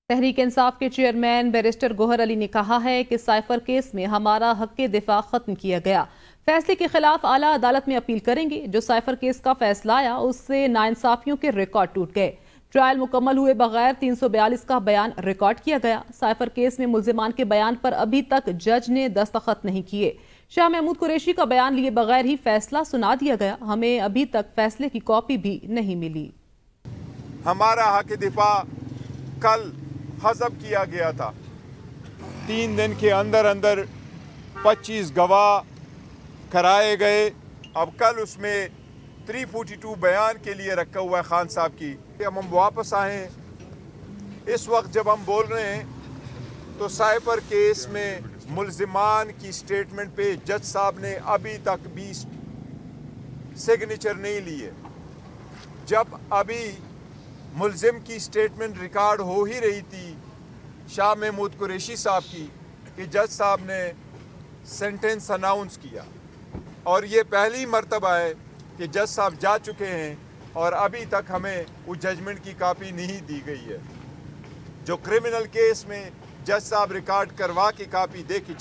تحریک انصاف کے chairman barrister گوہر علی نے کہا ہے کہ سائفر کیس میں ہمارا حق دفاع ختم کیا گیا۔ فیصلے کے خلاف اعلیٰ عدالت میں اپیل کریں گے۔ جو سائفر کیس کا فیصلہ آیا اس سے ناانصافیوں کے ریکارڈ ٹوٹ گئے۔ ٹرائل مکمل ہوئے بغیر 342 کا بیان ریکارڈ کیا گیا۔ سائفر کیس میں ملزمان کے بیان پر ابھی تک جج نے دستخط نہیں کیے۔ شاہ محمود قریشی کا بیان لیے بغیر ہی فیصلہ سنا دیا گیا۔ ہمیں ابھی تک فیصلے کی کاپی بھی نہیں ملی۔ ہمارا حق دفاع کل حذف کیا گیا تھا۔ 3 دن کے اندر 25 گواہ کرائے گئے۔ اب کل اس میں 342 بیان کے لیے رکھا ہوا ہے خان صاحب کی۔ ہم واپس آئے۔ اس وقت جب ہم بول رہے ہیں تو سائفر کیس میں ملزمان کی سٹیٹمنٹ پہ جج صاحب نے ابھی تک بھی سگنیچر نہیں لیے۔ جب ابھی ملزم کی سٹیٹمنٹ ریکارڈ ہو ہی رہی تھی شاہ محمود قریشی صاحب کی کہ جج صاحب نے سینٹنس اناؤنس کیا، اور یہ پہلی مرتبہ ہے کہ جج صاحب جا چکے ہیں اور ابھی تک ہمیں وہ ججمنٹ کی کاپی نہیں دی گئی ہے۔ جو کرمنل کیس میں جج صاحب ریکارڈ کروا کے کاپی دے کے